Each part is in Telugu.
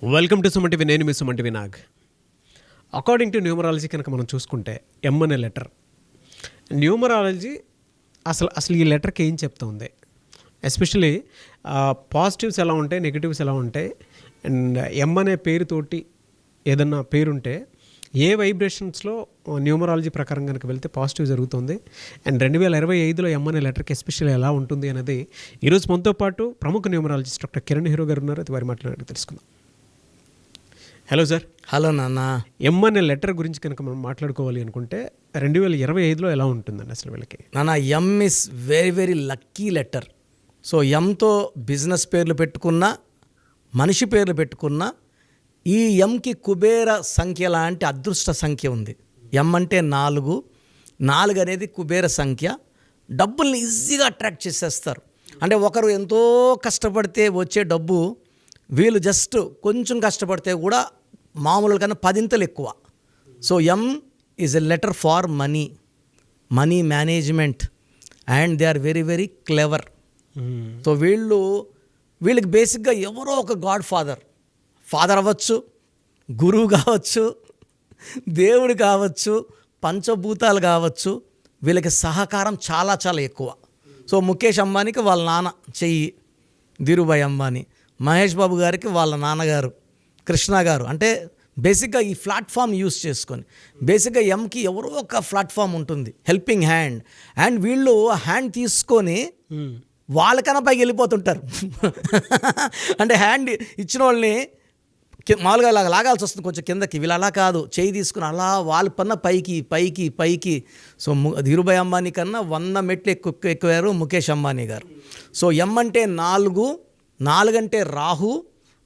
Welcome to Suman TV. నేను మీ Suman TV Nag. According to numerology కనుక మనం చూసుకుంటే ఎం అనే లెటర్, న్యూమరాలజీ అసలు ఈ లెటర్కి ఏం చెప్తుంది, ఎస్పెషలీ పాజిటివ్స్ ఎలా ఉంటాయి, నెగిటివ్స్ ఎలా ఉంటాయి, అండ్ ఎం అనే పేరుతోటి ఏదన్నా పేరుంటే ఏ వైబ్రేషన్స్లో న్యూమరాలజీ ప్రకారం కనుక వెళ్తే పాజిటివ్ జరుగుతుంది, అండ్ 2025లో ఎం అనే లెటర్కి ఎస్పెషల్లీ ఎలా ఉంటుంది అనేది ఈరోజు మనతో పాటు ప్రముఖ న్యూమరాలజిస్ట్ డాక్టర్ కిరణ్ హీరో గారు ఉన్నారు. అది వారి మాట్లాడి తెలుసుకుందాం. Hello sir. హలో నాన్న. ఎం అనే లెటర్ గురించి కనుక మనం మాట్లాడుకోవాలి అనుకుంటే 2025లో ఎలా ఉంటుందండి అసలు వీళ్ళకి? నాన్న, M is very very lucky letter. So ఎంతో బిజినెస్ పేర్లు పెట్టుకున్నా, మనిషి పేర్లు పెట్టుకున్నా, ఈ ఎంకి కుబేర సంఖ్య లాంటి అదృష్ట సంఖ్య ఉంది. ఎం అంటే 4. 4 అనేది కుబేర సంఖ్య. డబ్బుల్ని ఈజీగా అట్రాక్ట్ చేసేస్తారు. అంటే ఒకరు ఎంతో కష్టపడితే వచ్చే డబ్బు వీళ్ళు జస్ట్ కొంచెం కష్టపడితే కూడా మామూలు కన్నా 10 ఎక్కువ. So M is a letter for money management, and they are very very clever. So వీళ్ళకి బేసిక్గా ఎవరో ఒక గాడ్ ఫాదర్ అవ్వచ్చు, గురువు కావచ్చు, దేవుడు కావచ్చు, పంచభూతాలు కావచ్చు, వీళ్ళకి సహకారం చాలా చాలా ఎక్కువ. సో ముఖేష్ అంబానీకి వాళ్ళ నాన్న చెయ్యి ధీరుభాయ్ అంబానీ, మహేష్ బాబు గారికి వాళ్ళ నాన్నగారు కృష్ణ గారు. అంటే బేసిక్గా ఈ ప్లాట్ఫామ్ యూస్ చేసుకొని బేసిక్గా ఎంకి ఎవరో ఒక ప్లాట్ఫామ్ ఉంటుంది, హెల్పింగ్ హ్యాండ్, అండ్ వీళ్ళు హ్యాండ్ తీసుకొని వాళ్ళకన్నా పైకి వెళ్ళిపోతుంటారు. అంటే హ్యాండ్ ఇచ్చిన వాళ్ళని మామూలుగా ఇలాగ లాగాల్సి వస్తుంది కొంచెం కిందకి, వీళ్ళు అలా కాదు, చేయి తీసుకుని అలా వాళ్ళ పన్న పైకి. సో ధీరుభాయ్ అంబానీ కన్నా 100 మెట్లు ఎక్కువారు ముఖేష్ అంబానీ గారు. సో ఎం అంటే 4 అంటే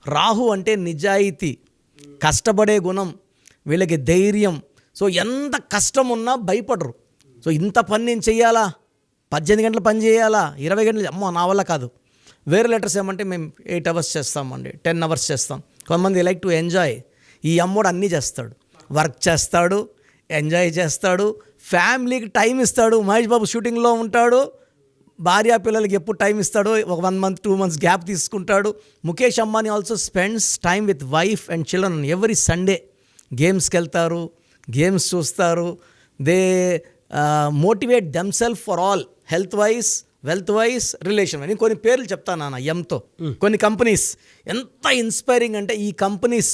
రాహు అంటే నిజాయితీ, కష్టపడే గుణం, వీళ్ళకి ధైర్యం. సో ఎంత కష్టం ఉన్నా భయపడరు. సో ఇంత పని నేను చెయ్యాలా, 18 గంటలు పని చేయాలా, 20 గంటలు, అమ్మో నా వల్ల కాదు. వేరే లెటర్స్ ఏమంటే మేము 8 అవర్స్ చేస్తామండి, 10 అవర్స్ చేస్తాం. కొంతమంది లైక్ టు ఎంజాయ్. ఈ అమ్మోడు అన్నీ చేస్తాడు, వర్క్ చేస్తాడు, ఎంజాయ్ చేస్తాడు, ఫ్యామిలీకి టైం ఇస్తాడు. మహేష్ బాబు షూటింగ్లో ఉంటాడు, భార్య పిల్లలకి ఎప్పుడు టైం ఇస్తాడో, ఒక 1 month 2 months గ్యాప్ తీసుకుంటాడు. Mukesh Ambani also spends time with wife and children every Sunday. గేమ్స్కి వెళ్తారు, గేమ్స్ చూస్తారు. They motivate themselves for all, health wise, wealth wise, relation. నేను కొన్ని పేర్లు చెప్తాను నాన్న ఎంతో. కొన్ని కంపెనీస్ ఎంత ఇన్స్పైరింగ్ అంటే, ఈ కంపెనీస్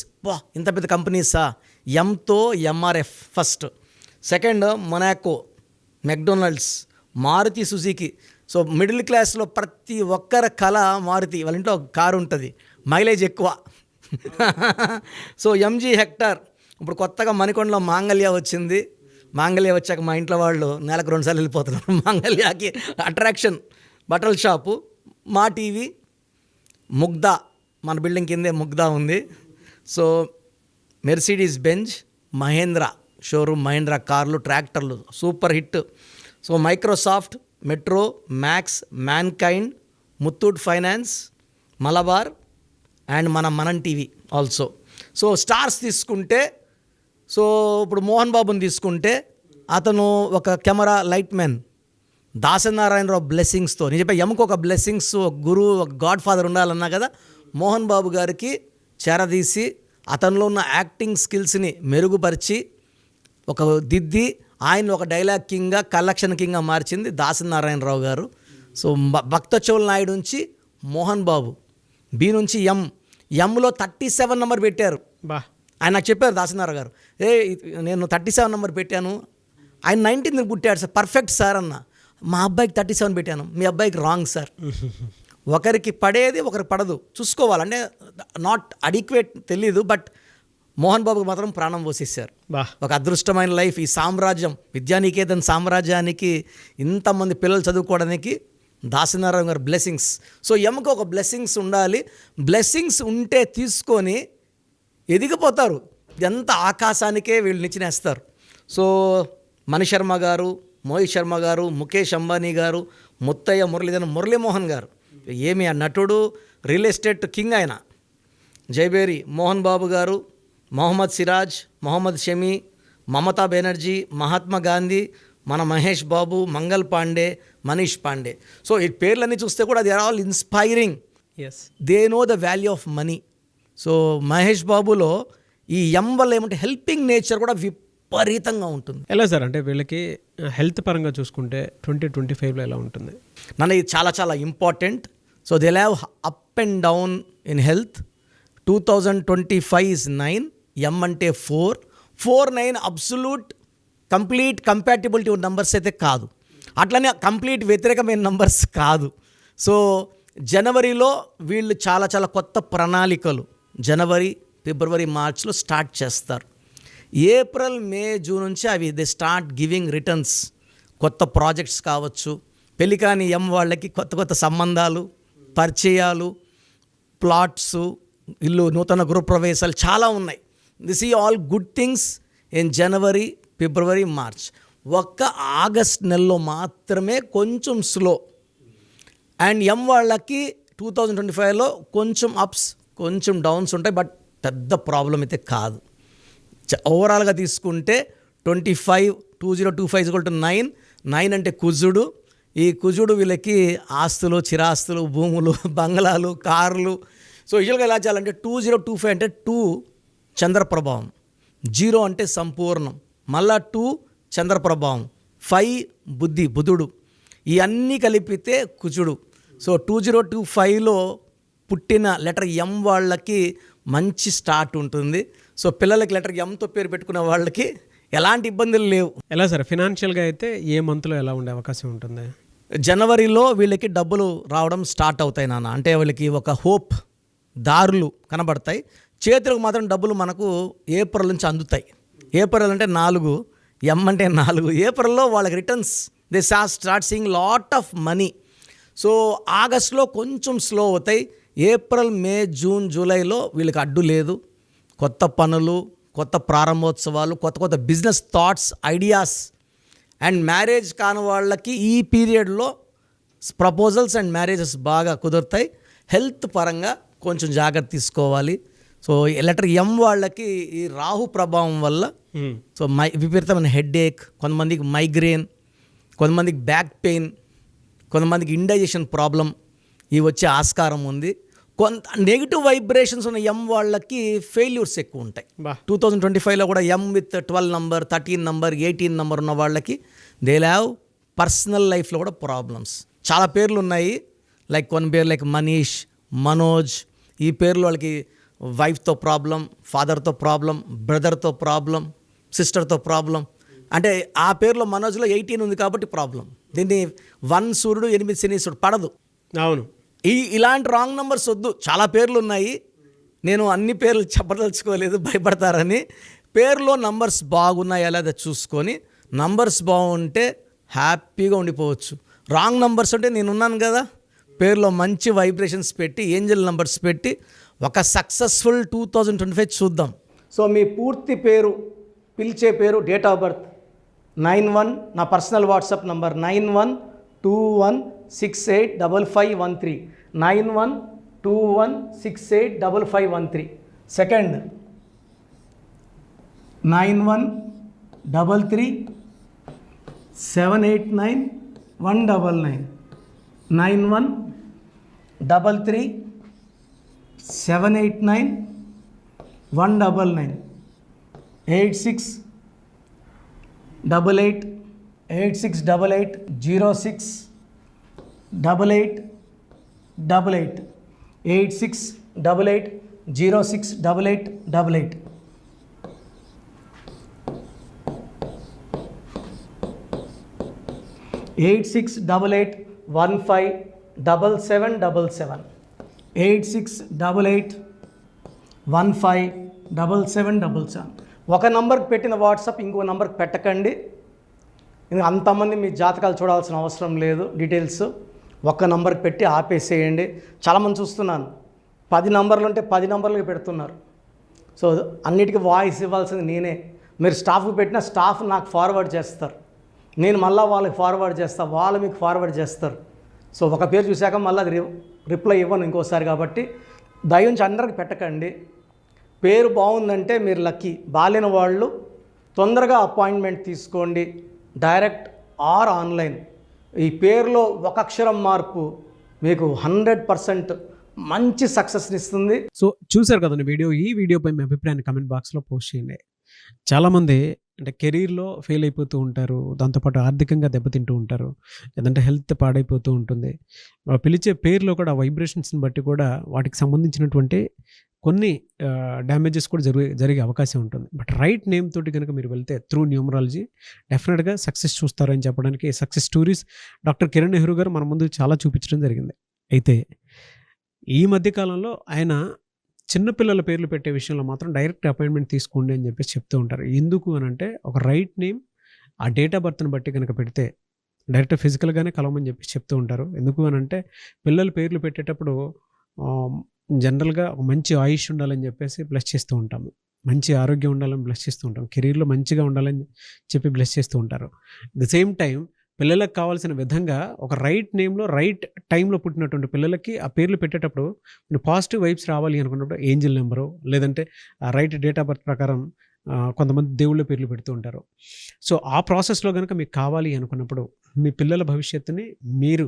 ఇంత పెద్ద కంపెనీసా. ఎంతో MRF first, second Monaco, McDonald's, Maruti Suzuki. So middle క్లాస్లో ప్రతి ఒక్కరి కళ మారుతి, వాళ్ళ ఇంట్లో ఒక కారు ఉంటుంది, మైలేజ్ ఎక్కువ. So MG Hector. ఇప్పుడు కొత్తగా మణికొండలో మాంగళ్య వచ్చింది. మాంగళ్య వచ్చాక మా ఇంట్లో వాళ్ళు నెలకు 2 సార్లు వెళ్ళిపోతున్నారు మాంగళ్యాకి. అట్రాక్షన్ బట్టల షాపు. మా టీవీ, ముగ్ధా, మన బిల్డింగ్ కిందే ముగ్ధా ఉంది. So Mercedes Benz, Mahindra showroom, Mahindra కార్లు, ట్రాక్టర్లు super hit. So Microsoft, Metro, Max, Mankind, Muthoot finance, Malabar, and మనం టీవీ ఆల్సో. సో స్టార్స్ తీసుకుంటే, సో ఇప్పుడు మోహన్ బాబుని తీసుకుంటే అతను ఒక కెమెరా లైట్ మ్యాన్. దాసనారాయణరావు బ్లెస్సింగ్స్తో, నేను చెప్పే ఎముక ఒక బ్లెస్సింగ్స్, ఒక గురువు, ఒక గాడ్ ఫాదర్ ఉండాలన్నా కదా, మోహన్ బాబు గారికి చేరదీసి అతనిలో ఉన్న యాక్టింగ్ స్కిల్స్ని మెరుగుపరిచి ఒక దిద్ది ఆయన ఒక డైలాగ్ కింగ్గా, కలెక్షన్ కింగ్గా మార్చింది దాసనారాయణరావు గారు. సో భక్తచోళ నాయుడు నుంచి మోహన్ బాబు, బి నుంచి ఎంలో 37 నెంబర్ పెట్టారు. ఆయన నాకు చెప్పారు దాసనారాయణ గారు, నేను 37 నెంబర్ పెట్టాను, ఆయన 19 పుట్టాడు సార్, పర్ఫెక్ట్ సార్ అన్న. మా అబ్బాయికి 37 పెట్టాను, మీ అబ్బాయికి రాంగ్ సార్. ఒకరికి పడేది ఒకరికి పడదు, చూసుకోవాలి. అంటే నాట్ అడిక్వేట్ తెలీదు, బట్ మోహన్ బాబుకి మాత్రం ప్రాణం పోసేసారు. ఒక అదృష్టమైన లైఫ్. ఈ సామ్రాజ్యం, విద్యానికేతన్ సామ్రాజ్యానికి ఇంతమంది పిల్లలు చదువుకోవడానికి దాసనారాయణ గారు బ్లెస్సింగ్స్. సో ఎముక ఒక బ్లెస్సింగ్స్ ఉండాలి. బ్లెస్సింగ్స్ ఉంటే తీసుకొని ఎదిగిపోతారు, ఎంత ఆకాశానికే వీళ్ళు నిచ్చినేస్తారు. సో మణిశర్మ గారు, మోహిత్ శర్మ గారు, ముఖేష్ అంబానీ గారు, ముత్తయ్య మురళీమోహన్ గారు, ఏమి ఆ నటుడు, రియల్ ఎస్టేట్ కింగ్ ఆయన. జైబేరి మోహన్ బాబు గారు, మొహమ్మద్ సిరాజ్, మొహమ్మద్ షమి, మమతా బెనర్జీ, మహాత్మా గాంధీ, మన మహేష్ బాబు, మంగల్ పాండే, మనీష్ పాండే. సో ఈ పేర్లన్నీ చూస్తే కూడా they are all inspiring. They know the value of money. So Mahesh బాబులో ఈ ఎం వల్ల ఏమంటే హెల్పింగ్ నేచర్ కూడా విపరీతంగా ఉంటుంది. ఎలా సార్ అంటే వీళ్ళకి హెల్త్ పరంగా చూసుకుంటే 2025లో ఎలా ఉంటుంది? నన్ను ఇది చాలా చాలా important. So they have up and down in health. 2025 is 9, ఎం అంటే 4, 4, 9 అబ్సల్యూట్ కంప్లీట్ కంపాటిబిలిటీ ఉన్న నంబర్స్ అయితే కాదు, అట్లనే కంప్లీట్ వ్యతిరేకమైన నంబర్స్ కాదు. సో జనవరిలో వీళ్ళు చాలా చాలా కొత్త ప్రణాళికలు జనవరి, ఫిబ్రవరి, మార్చ్లో స్టార్ట్ చేస్తారు. ఏప్రిల్, మే, జూన్ నుంచి అవి దే స్టార్ట్ గివింగ్ రిటర్న్స్. కొత్త ప్రాజెక్ట్స్ కావచ్చు, పెళ్లి కాని ఎం వాళ్ళకి కొత్త కొత్త సంబంధాలు, పరిచయాలు, ప్లాట్స్, ఇల్లు, నూతన గృహప్రవేశాలు చాలా ఉన్నాయి. దిస్ ఈ all good things in January, February, March. ఒక్క ఆగస్ట్ నెలలో మాత్రమే కొంచెం స్లో. అండ్ ఎం వాళ్ళకి 2025లో కొంచెం అప్స్, కొంచెం డౌన్స్ ఉంటాయి, బట్ పెద్ద ప్రాబ్లం అయితే కాదు. ఓవరాల్గా తీసుకుంటే 2025 9, 9 అంటే కుజుడు. ఈ కుజుడు వీళ్ళకి ఆస్తులు, చిరాస్తులు, భూములు, బంగ్లాలు, కార్లు. సో యూజువల్గా ఎలా చేయాలంటే 2025 అంటే 2 చంద్రప్రభావం, 0 అంటే సంపూర్ణం, మళ్ళా 2 చంద్రప్రభావం, 5 బుధుడు, ఇవన్నీ కలిపితే కుజుడు. సో 2025లో పుట్టిన లెటర్ ఎం వాళ్ళకి మంచి స్టార్ట్ ఉంటుంది. సో పిల్లలకి లెటర్ ఎంతో పేరు పెట్టుకున్న వాళ్ళకి ఎలాంటి ఇబ్బందులు లేవు. ఎలా సార్ ఫినాన్షియల్గా అయితే ఏ మంత్లో ఎలా ఉండే అవకాశం ఉంటుంది? జనవరిలో వీళ్ళకి డబ్బులు రావడం స్టార్ట్ అవుతాయి నాన్న. అంటే వీళ్ళకి ఒక హోప్, దారులు కనబడతాయి. చేతులకు మాత్రం డబ్బులు మనకు ఏప్రిల్ నుంచి అందుతాయి. ఏప్రిల్ అంటే 4, ఎం అంటే 4. ఏప్రిల్లో వాళ్ళకి returns they start seeing lot of money. So ఆగస్ట్లో కొంచెం స్లో అవుతాయి. ఏప్రిల్, మే, జూన్, జూలైలో వీళ్ళకి అడ్డు లేదు. కొత్త పనులు, కొత్త ప్రారంభోత్సవాలు, కొత్త కొత్త business thoughts, ideas. And marriage కాని వాళ్ళకి ఈ పీరియడ్లో ప్రపోజల్స్ అండ్ మ్యారేజెస్ బాగా కుదురుతాయి. హెల్త్ పరంగా కొంచెం జాగ్రత్త తీసుకోవాలి. సో లెటర్ ఎం వాళ్ళకి ఈ రాహు ప్రభావం వల్ల సో విపరీతమైన హెడ్ఏక్, కొంతమందికి మైగ్రేన్, కొంతమందికి బ్యాక్ పెయిన్, కొంతమందికి ఇండైజెషన్ ప్రాబ్లం ఇవి వచ్చే ఆస్కారం ఉంది. కొంత నెగిటివ్ వైబ్రేషన్స్ ఉన్న ఎం వాళ్ళకి ఫెయిల్యూర్స్ ఎక్కువ ఉంటాయి. 2025లో కూడా ఎం విత్ 12 నంబర్, 13 నంబర్, 18 నంబర్ ఉన్న వాళ్ళకి దే హ్యావ్ పర్సనల్ లైఫ్లో కూడా ప్రాబ్లమ్స్. చాలా పేర్లు ఉన్నాయి, లైక్ కొన్ని పేర్లు లైక్ మనీష్, మనోజ్. ఈ పేర్లు వాళ్ళకి వైఫ్తో ప్రాబ్లం, ఫాదర్తో ప్రాబ్లం, బ్రదర్తో ప్రాబ్లం, సిస్టర్తో ప్రాబ్లం. అంటే ఆ పేరులో మనోజ్లో 18 ఉంది కాబట్టి ప్రాబ్లం. దీన్ని 1 సూర్యుడు 8 శనీశ్వరుడు పడదు. అవును, ఇలాంటి రాంగ్ నెంబర్స్ వద్దు. చాలా పేర్లు ఉన్నాయి, నేను అన్ని పేర్లు చెప్పదలుచుకోలేదు భయపడతారని. పేరులో నంబర్స్ బాగున్నాయా లేదా చూసుకొని, నంబర్స్ బాగుంటే హ్యాపీగా ఉండిపోవచ్చు. రాంగ్ నంబర్స్ అంటే నేనున్నాను కదా, పేరులో మంచి వైబ్రేషన్స్ పెట్టి, ఏంజల్ నంబర్స్ పెట్టి ఒక సక్సెస్ఫుల్ 2025 చూద్దాం. సో మీ పూర్తి పేరు, పిలిచే పేరు, డేట్ ఆఫ్ బర్త్ 91, నా personal WhatsApp number 9121685513, 9121685513. Second 9133789199, 9133789199, 8688068888, 8688068888. Eight 8688157777, 8688157777. ఒక నంబర్కి పెట్టిన వాట్సాప్ ఇంకో నంబర్కి పెట్టకండి. అంతమంది మీ జాతకాలు చూడాల్సిన అవసరం లేదు. డీటెయిల్స్ ఒక్క నంబర్కి పెట్టి ఆపేసేయండి. చాలామంది చూస్తున్నాను 10 నంబర్లు ఉంటే 10 నంబర్లకి పెడుతున్నారు. సో అన్నిటికీ వాయిస్ ఇవ్వాల్సింది నేనే. మీరు స్టాఫ్కి పెట్టిన స్టాఫ్ నాకు ఫార్వర్డ్ చేస్తారు, నేను మళ్ళీ వాళ్ళకి ఫార్వర్డ్ చేస్తాను, వాళ్ళు మీకు ఫార్వర్డ్ చేస్తారు. సో ఒక పేరు చూశాక మళ్ళీ అది రిప్లై ఇవ్వను ఇంకోసారి. కాబట్టి దయించి అందరికి పెట్టకండి. పేరు బాగుందంటే మీరు లక్కీ. బాలేని వాళ్ళు తొందరగా అపాయింట్మెంట్ తీసుకోండి, డైరెక్ట్ ఆర్ ఆన్లైన్. ఈ పేరులో ఒక అక్షరం మార్పు మీకు 100% మంచి సక్సెస్ని ఇస్తుంది. సో చూసారు కదండి వీడియో. ఈ వీడియోపై మీ అభిప్రాయాన్ని కమెంట్ బాక్స్లో పోస్ట్ చేయండి. చాలామంది అంటే కెరీర్లో ఫెయిల్ అయిపోతూ ఉంటారు, దాంతోపాటు ఆర్థికంగా దెబ్బతింటూ ఉంటారు, లేదంటే హెల్త్ పాడైపోతూ ఉంటుంది. పిలిచే పేరులో కూడా వైబ్రేషన్స్ని బట్టి కూడా వాటికి సంబంధించినటువంటి కొన్ని డ్యామేజెస్ కూడా జరిగే అవకాశం ఉంటుంది. బట్ రైట్ నేమ్ తోటి కనుక మీరు వెళ్తే త్రూ న్యూమరాలజీ డెఫినెట్గా సక్సెస్ చూస్తారని చెప్పడానికి success stories doctor Kiran Nehru గారు మన ముందు చాలా చూపించడం జరిగింది. అయితే ఈ మధ్యకాలంలో ఆయన చిన్నపిల్లల పేర్లు పెట్టే విషయంలో మాత్రం డైరెక్ట్ అపాయింట్మెంట్ తీసుకోండి అని చెప్పేసి చెప్తూ ఉంటారు. ఎందుకు అని అంటే ఒక రైట్ నేమ్ ఆ డేట్ ఆఫ్ బర్త్ని బట్టి కనుక పెడితే డైరెక్ట్ ఫిజికల్గానే కలవమని చెప్పేసి చెప్తూ ఉంటారు. ఎందుకు అని అంటే పిల్లల పేర్లు పెట్టేటప్పుడు జనరల్గా ఒక మంచి ఆయుష్ ఉండాలని చెప్పేసి బ్లెస్ చేస్తూ ఉంటాము, మంచి ఆరోగ్యం ఉండాలని బ్లెస్ చేస్తూ ఉంటాం, కెరీర్లో మంచిగా ఉండాలని చెప్పి బ్లెస్ చేస్తూ ఉంటారు. ద సేమ్ టైం పిల్లలకు కావాల్సిన విధంగా ఒక రైట్ నేమ్లో రైట్ టైంలో పుట్టినటువంటి పిల్లలకి ఆ పేర్లు పెట్టేటప్పుడు పాజిటివ్ వైబ్స్ రావాలి అనుకున్నప్పుడు ఏంజిల్ నెంబరు లేదంటే రైట్ డేట్ ఆఫ్ బర్త్ ప్రకారం కొంతమంది దేవుళ్ళ పేర్లు పెడుతూ ఉంటారు. సో ఆ ప్రాసెస్లో కనుక మీకు కావాలి అనుకున్నప్పుడు మీ పిల్లల భవిష్యత్తుని మీరు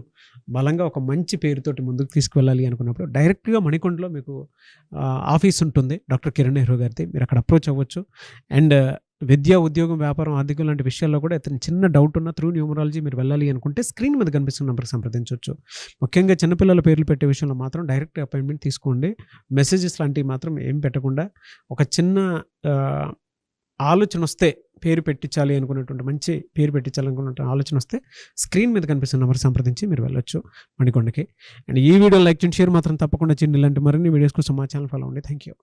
బలంగా ఒక మంచి పేరుతోటి ముందుకు తీసుకువెళ్ళాలి అనుకున్నప్పుడు డైరెక్ట్గా మణికొండలో మీకు ఆఫీస్ ఉంటుంది డాక్టర్ కిరణ్ నెహ్రూ గారిది. మీరు అక్కడ అప్రోచ్ అవ్వచ్చు. అండ్ విద్య, ఉద్యోగం, వ్యాపారం, ఆర్థికం లాంటి విషయాల్లో కూడా అతను చిన్న డౌట్ ఉన్న త్రూ న్యూమరాలజీ మీరు వెళ్ళాలి అనుకుంటే స్క్రీన్ మీద కనిపిస్తున్న నెంబర్కి సంప్రదించవచ్చు. ముఖ్యంగా చిన్నపిల్లల పేర్లు పెట్టే విషయంలో మాత్రం డైరెక్ట్ అపాయింట్మెంట్ తీసుకోండి. మెసేజెస్ లాంటివి మాత్రం ఏం పెట్టకుండా ఒక చిన్న ఆలోచన వస్తే పేరు పెట్టించాలి అనుకున్నటువంటి మంచి పేరు పెట్టించాలనుకున్న ఆలోచన వస్తే స్క్రీన్ మీద కనిపిస్తున్న నెంబర్ సంప్రదించి మీరు వెళ్ళొచ్చు మణికొండకి. అండ్ ఈ వీడియో లైక్ చేయండి, షేర్ మాత్రం తప్పకుండా చేయండి. ఇలాంటి మరిన్ని వీడియోస్ కోసం మా ఛానల్ ఫాలో అవ్వండి. Thank you.